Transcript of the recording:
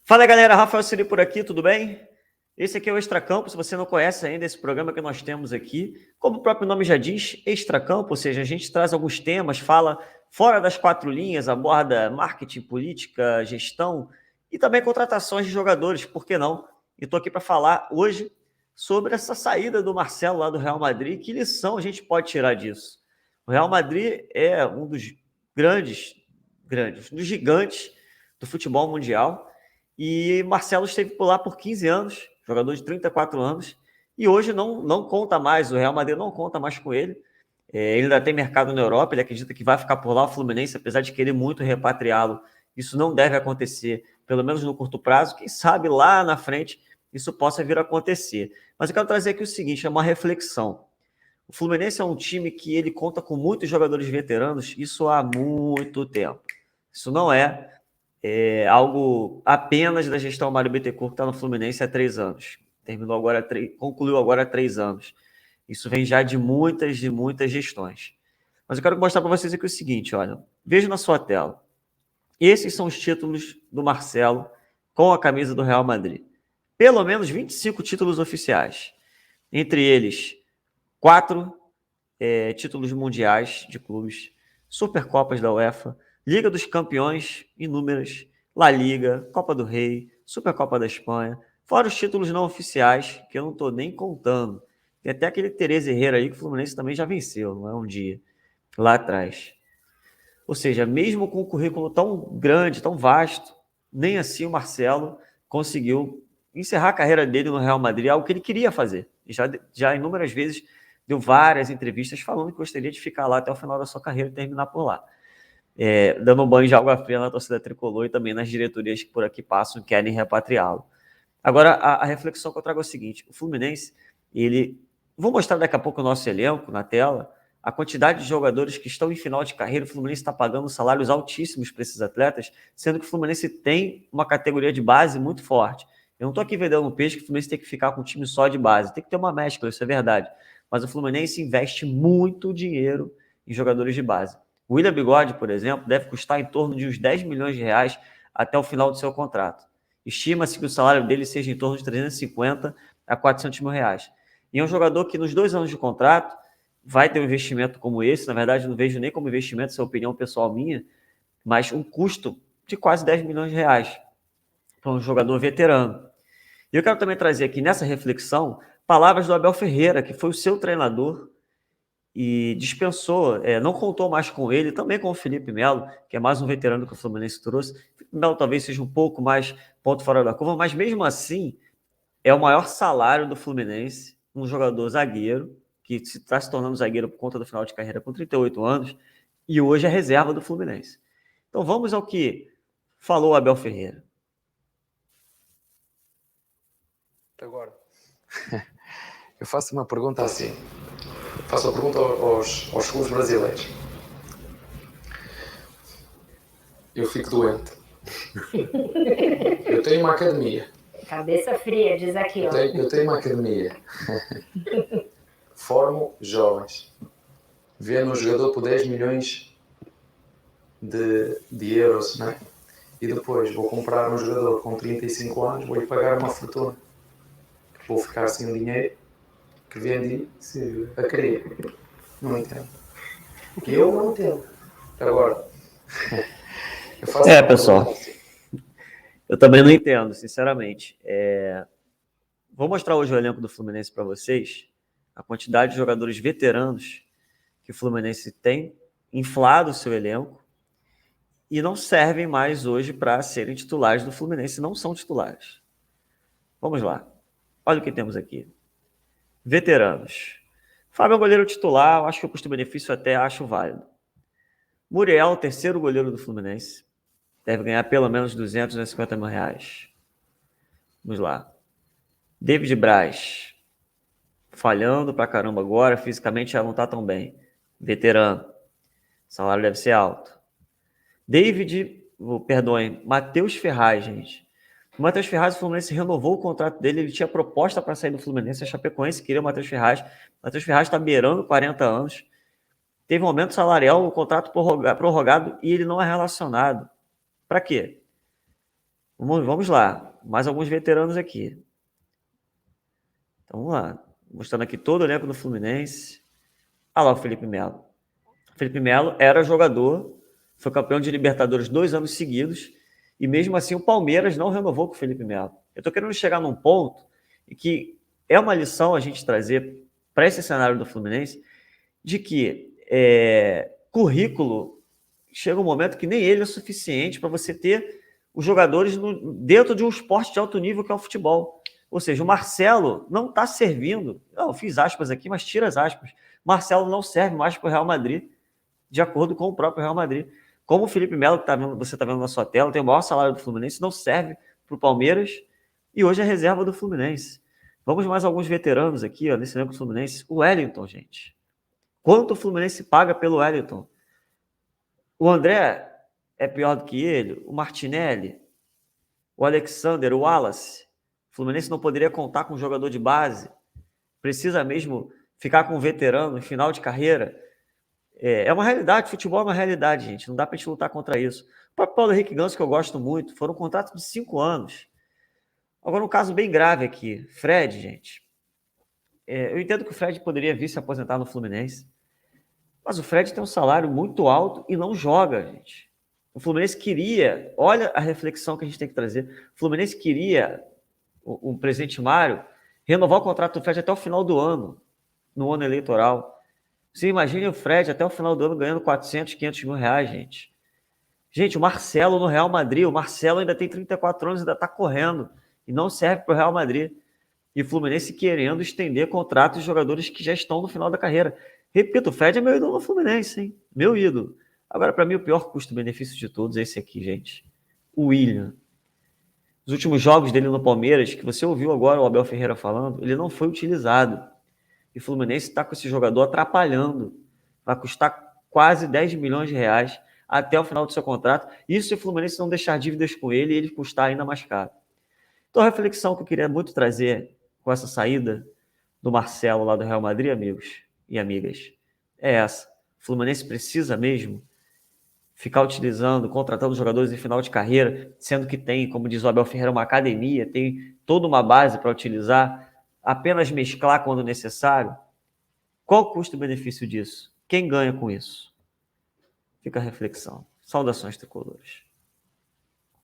Fala galera, Rafael Siri por aqui, tudo bem? Esse aqui é o Extracampo. Se você não conhece ainda esse programa que nós temos aqui, como o próprio nome já diz, Extracampo, ou seja, a gente traz alguns temas, fala fora das quatro linhas, aborda marketing, política, gestão e também contratações de jogadores, por que não? E estou aqui para falar hoje sobre essa saída do Marcelo lá do Real Madrid. Que lição a gente pode tirar disso? O Real Madrid é um dos um dos gigantes do futebol mundial. E Marcelo esteve por lá por 15 anos, jogador de 34 anos, e hoje não conta mais, o Real Madrid não conta mais com ele. Ele ainda tem mercado na Europa, ele acredita que vai ficar por lá. O Fluminense, apesar de querer muito repatriá-lo, isso não deve acontecer, pelo menos no curto prazo. Quem sabe lá na frente isso possa vir a acontecer. Mas eu quero trazer aqui o seguinte, é uma reflexão. O Fluminense é um time que ele conta com muitos jogadores veteranos, isso há muito tempo. Isso não é algo apenas da gestão Mário Bittencourt, que está no Fluminense há 3 anos. Concluiu agora há 3 anos. Isso vem já de muitas gestões. Mas eu quero mostrar para vocês aqui o seguinte, olha, veja na sua tela. Esses são os títulos do Marcelo com a camisa do Real Madrid. Pelo menos 25 títulos oficiais. Entre eles, 4 títulos mundiais de clubes, Supercopas da UEFA, Liga dos Campeões, inúmeras, La Liga, Copa do Rei, Supercopa da Espanha, fora os títulos não oficiais, que eu não estou nem contando. Tem até aquele Teresa Herrera aí que o Fluminense também já venceu, não é um dia, lá atrás. Ou seja, mesmo com um currículo tão grande, tão vasto, nem assim o Marcelo conseguiu encerrar a carreira dele no Real Madrid, algo que ele queria fazer. E já inúmeras vezes deu várias entrevistas falando que gostaria de ficar lá até o final da sua carreira e terminar por lá. Dando um banho de água fria na torcida tricolor e também nas diretorias que por aqui passam e querem repatriá-lo. Agora, a reflexão que eu trago é o seguinte: o Fluminense, vou mostrar daqui a pouco o nosso elenco na tela, a quantidade de jogadores que estão em final de carreira. O Fluminense está pagando salários altíssimos para esses atletas, sendo que o Fluminense tem uma categoria de base muito forte. Eu não estou aqui vendendo um peixe que o Fluminense tem que ficar com um time só de base, tem que ter uma mescla, isso é verdade. Mas o Fluminense investe muito dinheiro em jogadores de base. O William Bigode, por exemplo, deve custar em torno de uns 10 milhões de reais até o final do seu contrato. Estima-se que o salário dele seja em torno de 350 a 400 mil reais. E é um jogador que nos 2 anos de contrato vai ter um investimento como esse. Na verdade, não vejo nem como investimento, essa é a opinião pessoal minha, mas um custo de quase 10 milhões de reais para um jogador veterano. E eu quero também trazer aqui nessa reflexão palavras do Abel Ferreira, que foi o seu treinador e dispensou, não contou mais com ele, também com o Felipe Melo, que é mais um veterano que o Fluminense trouxe. O Felipe Melo talvez seja um pouco mais ponto fora da curva, mas mesmo assim é o maior salário do Fluminense, um jogador zagueiro, que está se tornando zagueiro por conta do final de carreira com 38 anos, e hoje é reserva do Fluminense. Então vamos ao que falou o Abel Ferreira. Agora, eu faço uma pergunta assim. Faço a pergunta aos clubes brasileiros. Eu fico doente. Eu tenho uma academia. Cabeça fria, diz aqui, ó. Eu tenho uma academia. Formo jovens. Vendo um jogador por 10 milhões de euros, né? E depois vou comprar um jogador com 35 anos, vou-lhe pagar uma fortuna. Vou ficar sem dinheiro que vendi a querer. Não entendo. Eu não entendo. Agora, eu faço pessoal, eu também não entendo, sinceramente. Vou mostrar hoje o elenco do Fluminense para vocês, a quantidade de jogadores veteranos que o Fluminense tem, inflado o seu elenco, e não servem mais hoje para serem titulares do Fluminense, não são titulares. Vamos lá. Olha o que temos aqui. Veteranos. Fábio é goleiro titular, eu acho que o custo-benefício até acho válido. Muriel, terceiro goleiro do Fluminense, deve ganhar pelo menos 250 mil reais. Vamos lá. David Braz, falhando pra caramba agora, fisicamente já não tá tão bem. Veterano. O salário deve ser alto. Matheus Ferraz, gente. O Matheus Ferraz, o Fluminense renovou o contrato dele, ele tinha proposta para sair do Fluminense, a Chapecoense queria o Matheus Ferraz. O Matheus Ferraz está beirando 40 anos. Teve um aumento salarial, o contrato prorrogado, e ele não é relacionado. Para quê? Vamos lá. Mais alguns veteranos aqui. Então, vamos lá. Mostrando aqui todo o elenco do Fluminense. Olha lá o Felipe Melo. O Felipe Melo era jogador, foi campeão de Libertadores 2 anos seguidos, e mesmo assim o Palmeiras não renovou com o Felipe Melo. Eu estou querendo chegar num ponto em que é uma lição a gente trazer para esse cenário do Fluminense, de que currículo chega um momento que nem ele é suficiente para você ter os jogadores dentro de um esporte de alto nível que é o futebol. Ou seja, o Marcelo não está servindo. Eu fiz aspas aqui, mas tira as aspas. Marcelo não serve mais para o Real Madrid, de acordo com o próprio Real Madrid. Como o Felipe Melo, que você está vendo na sua tela, tem o maior salário do Fluminense, não serve para o Palmeiras e hoje é reserva do Fluminense. Vamos mais alguns veteranos aqui, ó, nesse elenco do Fluminense. O Wellington, gente. Quanto o Fluminense paga pelo Wellington? O André é pior do que ele? O Martinelli? O Alexander? O Wallace? O Fluminense não poderia contar com um jogador de base? Precisa mesmo ficar com um veterano em final de carreira? É uma realidade, futebol é uma realidade, gente. Não dá para a gente lutar contra isso. O próprio Paulo Henrique Ganso, que eu gosto muito, foram contratos de 5 anos. Agora, um caso bem grave aqui. Fred, gente. Eu entendo que o Fred poderia vir se aposentar no Fluminense, mas o Fred tem um salário muito alto e não joga, gente. O Fluminense queria, olha a reflexão que a gente tem que trazer, o Fluminense queria, o presidente Mário, renovar o contrato do Fred até o final do ano, no ano eleitoral. Você imagina o Fred até o final do ano ganhando 400, 500 mil reais, gente. Gente, o Marcelo no Real Madrid, o Marcelo ainda tem 34 anos, ainda está correndo e não serve para o Real Madrid. E o Fluminense querendo estender contratos de jogadores que já estão no final da carreira. Repito, o Fred é meu ídolo no Fluminense, hein? Meu ídolo. Agora, para mim, o pior custo-benefício de todos é esse aqui, gente. O William. Os últimos jogos dele no Palmeiras, que você ouviu agora o Abel Ferreira falando, ele não foi utilizado. E o Fluminense está com esse jogador atrapalhando. Vai custar quase 10 milhões de reais até o final do seu contrato. Isso se o Fluminense não deixar dívidas com ele e ele custar ainda mais caro. Então, a reflexão que eu queria muito trazer com essa saída do Marcelo lá do Real Madrid, amigos e amigas, é essa. O Fluminense precisa mesmo ficar utilizando, contratando jogadores em final de carreira, sendo que tem, como diz o Abel Ferreira, uma academia, tem toda uma base para utilizar, apenas mesclar quando necessário. Qual o custo-benefício disso? Quem ganha com isso? Fica a reflexão. Saudações tricolores.